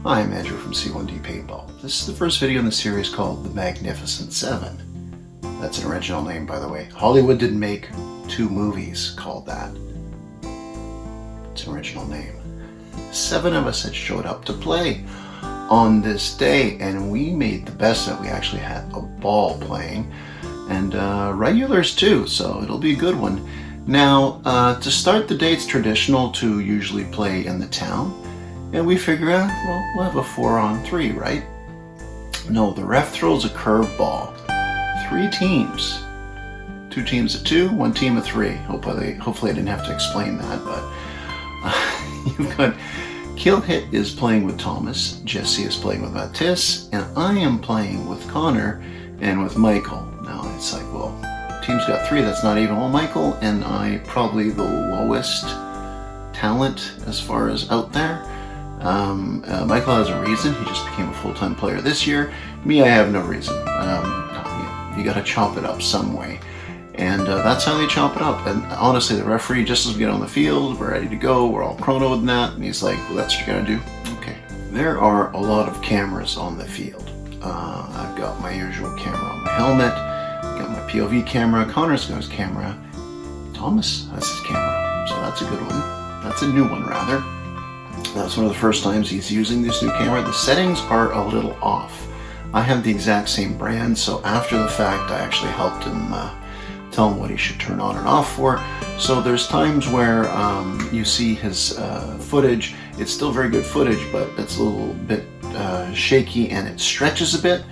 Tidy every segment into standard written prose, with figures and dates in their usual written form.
Hi, I'm Andrew from C1D Paintball. This is the first video in the series called The Magnificent Seven. That's an original name, by the way. Hollywood didn't make 2 movies called that. It's an original name. 7 of us had showed up to play on this day, and we made the best of it. We actually had a ball playing, and regulars too, so it'll be a good one. Now, to start the day, it's traditional to usually play in the town. And we figure out, well, we'll have a 4-on-3, right? No, the ref throws a curveball. 3 teams. 2 teams of 2, 1 team of 3. Hopefully I didn't have to explain that, but you've got Kill Hit is playing with Thomas, Jesse is playing with Matisse, and I am playing with Connor and with Michael. Now it's like, well, team's got 3, that's not even. Well, Michael and I probably the lowest talent as far as out there. Michael has a reason. He just became a full-time player this year. Me, I have no reason. You got to chop it up some way, and that's how they chop it up. And honestly, the referee, just as we get on the field, we're ready to go. We're all chronoed and that, and he's like, "Well, that's what you're gonna do." Okay. There are a lot of cameras on the field. I've got my usual camera on my helmet. I've got my POV camera. Connor's got his camera. Thomas has his camera, so that's a good one. That's a new one, rather. That's one of the first times he's using this new camera. The settings are a little off. I have the exact same brand, so after the fact I actually helped him tell him what he should turn on and off for. So there's times where you see his footage. It's still very good footage, but it's a little bit shaky and it stretches a bit.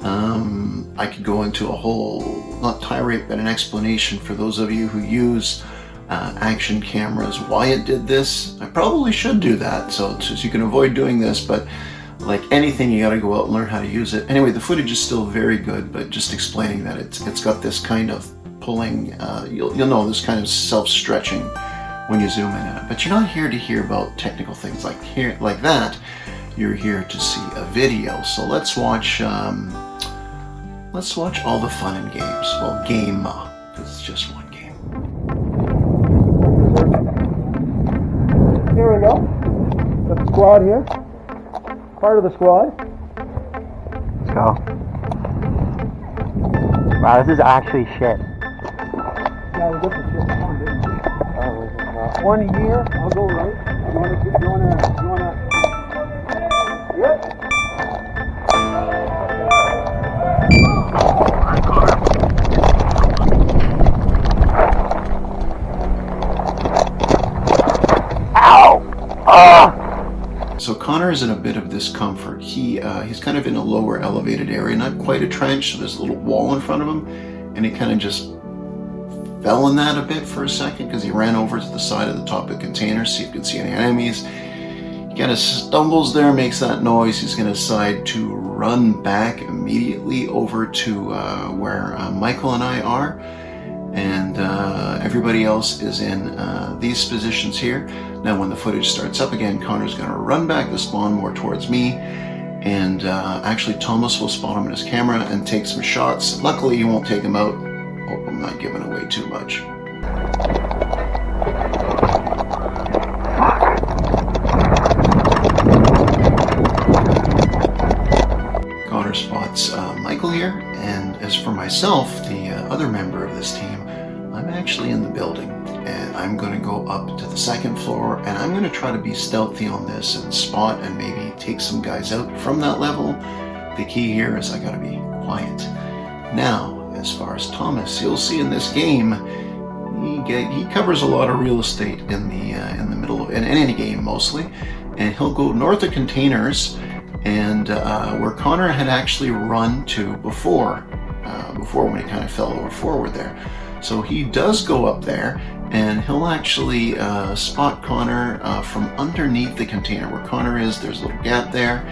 I could go into a whole, not tirade, but an explanation for those of you who use action cameras, why it did this. I probably should do that so you can avoid doing this, but like anything, you got to go out and learn how to use it. Anyway, the footage is still very good, but just explaining that it's got this kind of pulling, you'll know, this kind of self-stretching when you zoom in at it. But you're not here to hear about technical things like that. You're here to see a video. So let's watch all the fun and games. Well, game, because it's just one game. Here we go. Got the squad here. Part of the squad. Let's go. Wow, this is actually shit. Yeah, we got the shit on, didn't we? One here. I'll go right. You wanna? Yep. So Connor is in a bit of discomfort. He's kind of in a lower elevated area, not quite a trench, so there's a little wall in front of him, and he kind of just fell in that a bit for a second because he ran over to the side of the top of the container, see if he could see any enemies. He kind of stumbles there, makes that noise. He's going to decide to run back immediately over to where Michael and I are, and everybody else is in these positions here. Now when the footage starts up again, Connor's going to run back the spawn more towards me, and actually Thomas will spot him in his camera and take some shots. Luckily he won't take him out. Hope I'm not giving away too much. Connor spots Michael here, and as for myself, the other member of this team, I'm actually in the building, and I'm going to go up to the 2nd floor, and I'm going to try to be stealthy on this and spot and maybe take some guys out from that level. The key here is I got to be quiet. Now, as far as Thomas, you'll see in this game, he covers a lot of real estate in the middle of in any game mostly, and he'll go north of containers, and where Connor had actually run to before when he kind of fell over forward there. So he does go up there, and he'll actually spot Connor from underneath the container where Connor is. There's a little gap there,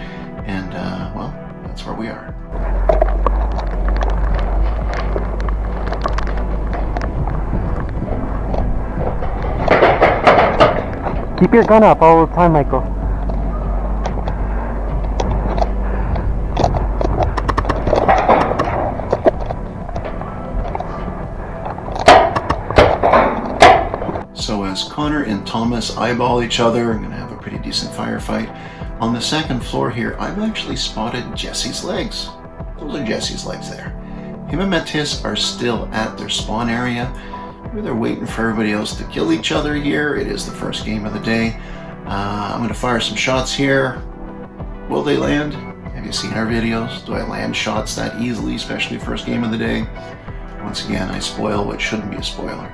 and well, that's where we are. Keep your gun up all the time, Michael. So as Connor and Thomas eyeball each other, I'm going to have a pretty decent firefight. On the second floor here, I've actually spotted Jesse's legs. Those are Jesse's legs there. Him and Matisse are still at their spawn area. Maybe they're waiting for everybody else to kill each other here. It is the first game of the day. I'm going to fire some shots here. Will they land? Have you seen our videos? Do I land shots that easily, especially first game of the day? Once again, I spoil what shouldn't be a spoiler.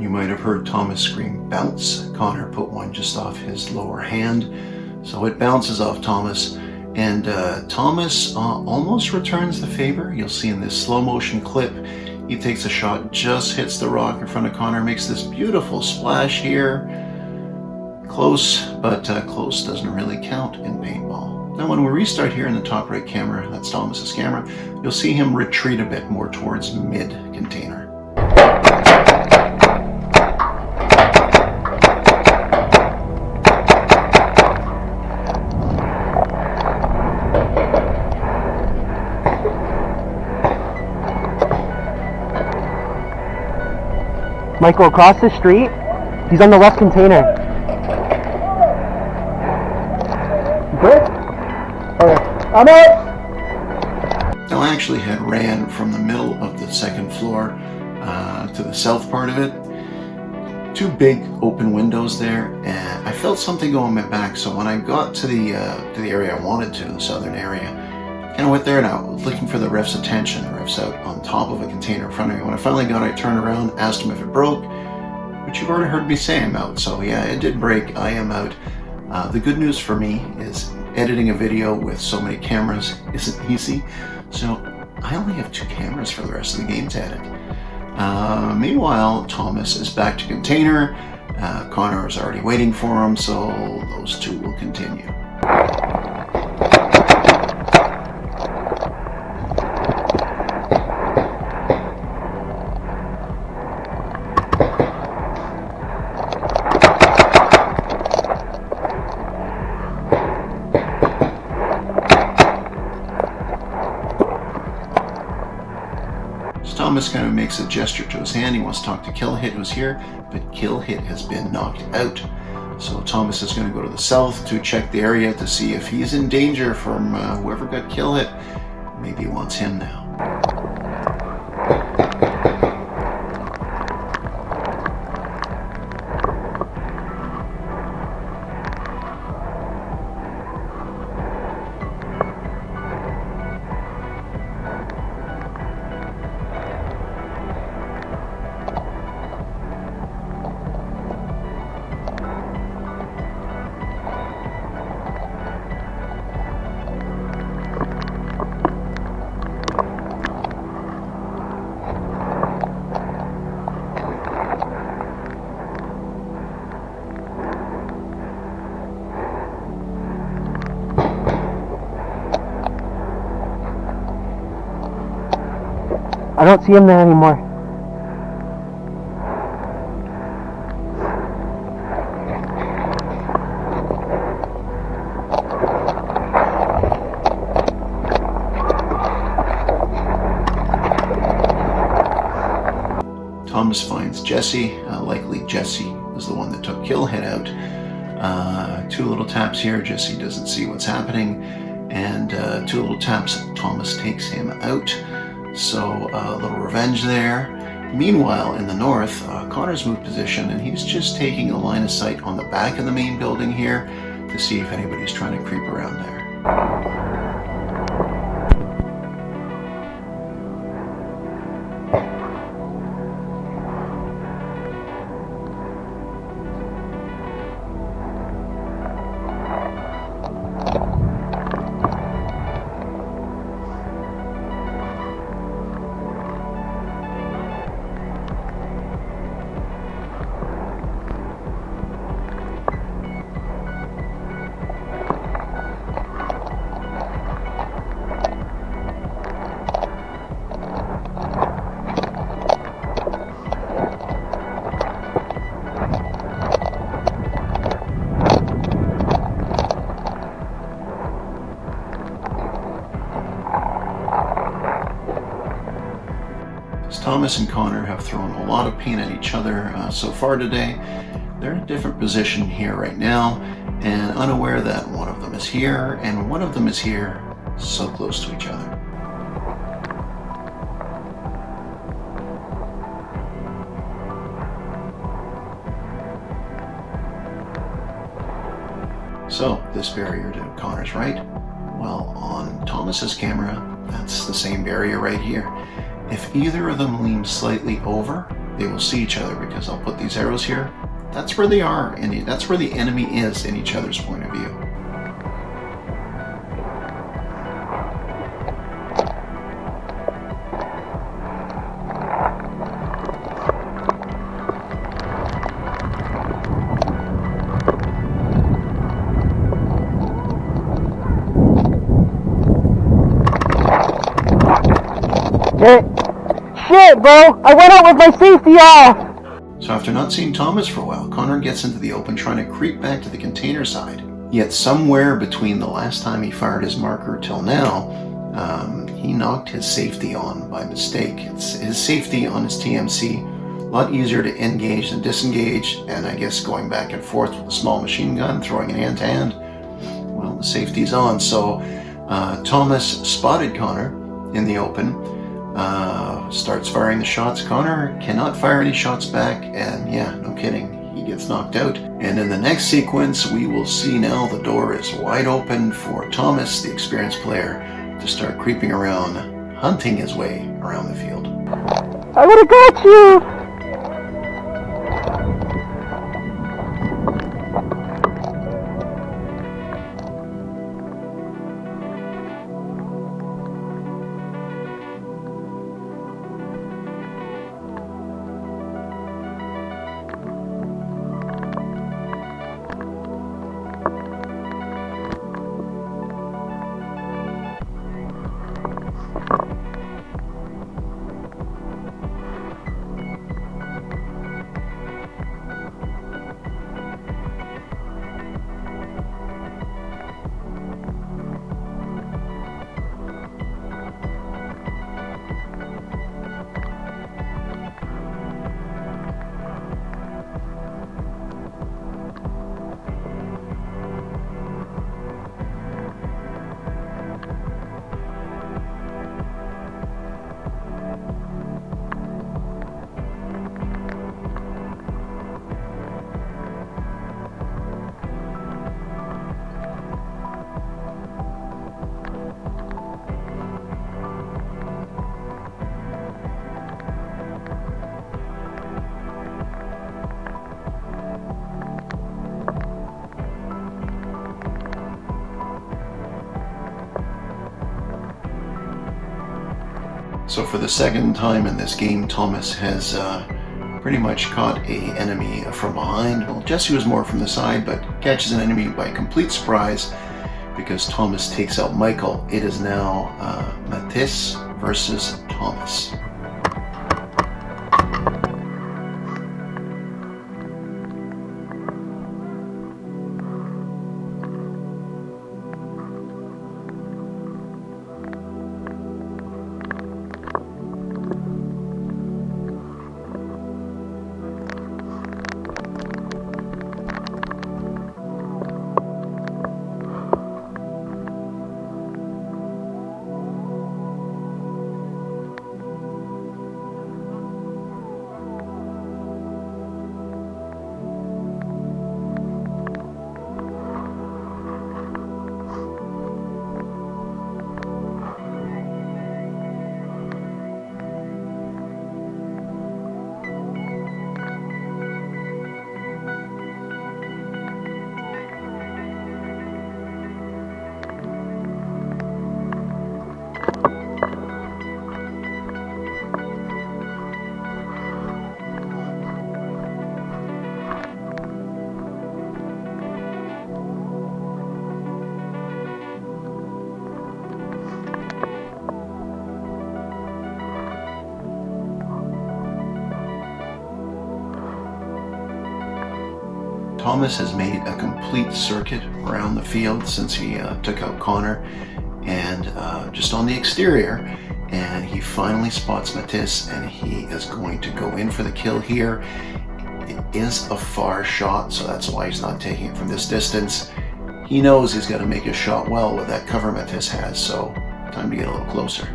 You might have heard Thomas scream bounce. Connor put one just off his lower hand, so it bounces off Thomas. And Thomas almost returns the favor. You'll see in this slow motion clip, he takes a shot, just hits the rock in front of Connor, makes this beautiful splash here. Close, but close doesn't really count in paintball. Now when we restart here in the top right camera, that's Thomas's camera, you'll see him retreat a bit more towards mid-container. Michael, across the street, he's on the left container. Good? Okay, I'm out! Now I actually had ran from the middle of the second floor to the south part of it. Two big open windows there, and I felt something go on my back, so when I got to the area I wanted to, the southern area, kind of went there now, looking for the ref's attention. The ref's out on top of a container in front of me. When I finally got it, I turned around, asked him if it broke, which you've already heard me say I'm out. So yeah, it did break. I am out. The good news for me is editing a video with so many cameras isn't easy. So I only have 2 cameras for the rest of the game to edit. Meanwhile, Thomas is back to container. Connor is already waiting for him, so those two will continue. Thomas kind of makes a gesture to his hand. He wants to talk to Kill Hit, who's here, but Kill Hit has been knocked out. So Thomas is going to go to the south to check the area to see if he's in danger from whoever got Kill Hit. Maybe he wants him now. I don't see him there anymore. Thomas finds Jesse. Likely Jesse is the one that took Kill Hit out. 2 little taps here. Jesse doesn't see what's happening. And 2 little taps. Thomas takes him out. So a little revenge there. Meanwhile, in the north, Connor's moved position, and he's just taking a line of sight on the back of the main building here to see if anybody's trying to creep around there. Thomas and Connor have thrown a lot of paint at each other so far today. They're in a different position here right now, and unaware that one of them is here and one of them is here, so close to each other. So, this barrier to Connor's right, well, on Thomas's camera, that's the same barrier right here. If either of them lean slightly over, they will see each other, because I'll put these arrows here. That's where they are, and that's where the enemy is in each other's point of view. Shit, bro! I went out with my safety off! So after not seeing Thomas for a while, Connor gets into the open trying to creep back to the container side. Yet somewhere between the last time he fired his marker till now, he knocked his safety on by mistake. It's his safety on his TMC. A lot easier to engage than disengage, and I guess going back and forth with a small machine gun, throwing it hand to hand, well, the safety's on. So Thomas spotted Connor in the open, starts firing the shots. Connor cannot fire any shots back, and yeah, no kidding, he gets knocked out. And in the next sequence, we will see now the door is wide open for Thomas, the experienced player, to start creeping around, hunting his way around the field. I would've got you! So for the second time in this game, Thomas has pretty much caught an enemy from behind. Well, Jesse was more from the side, but catches an enemy by complete surprise because Thomas takes out Michael. It is now Matisse versus Thomas. Thomas has made a complete circuit around the field since he took out Connor, and just on the exterior, and he finally spots Matisse, and he is going to go in for the kill here. It is a far shot, so that's why he's not taking it from this distance. He knows he's got to make his shot well with that cover Matisse has, so time to get a little closer.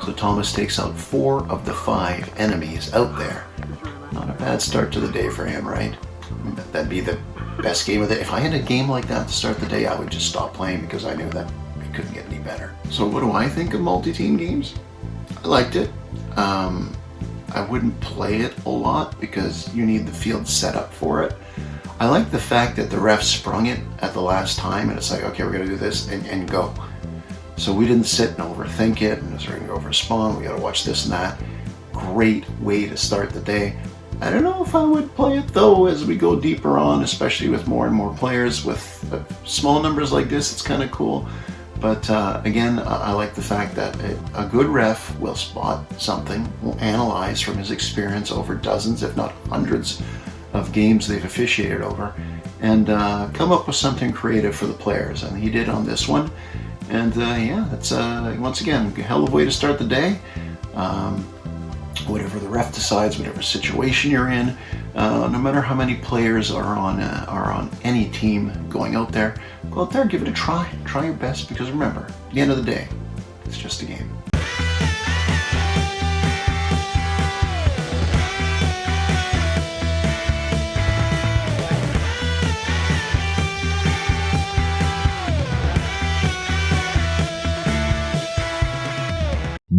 So Thomas takes out 4 of the 5 enemies out there. Not a bad start to the day for him, right? That'd be the best game of the day. If I had a game like that to start the day, I would just stop playing because I knew that it couldn't get any better. So what do I think of multi-team games? I liked it. I wouldn't play it a lot because you need the field set up for it. I like the fact that the ref sprung it at the last time and it's like, okay, we're gonna do this and go. So we didn't sit and overthink it and we're gonna go for a spawn, we gotta watch this and that. Great way to start the day. I don't know if I would play it though as we go deeper on, especially with more and more players. With small numbers like this, it's kind of cool. But again, I like the fact that a good ref will spot something, will analyze from his experience over dozens, if not hundreds, of games they've officiated over, and come up with something creative for the players. And he did on this one. And yeah, that's once again a hell of a way to start the day. Whatever the ref decides, whatever situation you're in, no matter how many players are on any team going out there, go out there, give it a try. Try your best, because remember, at the end of the day, it's just a game.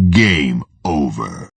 Game over.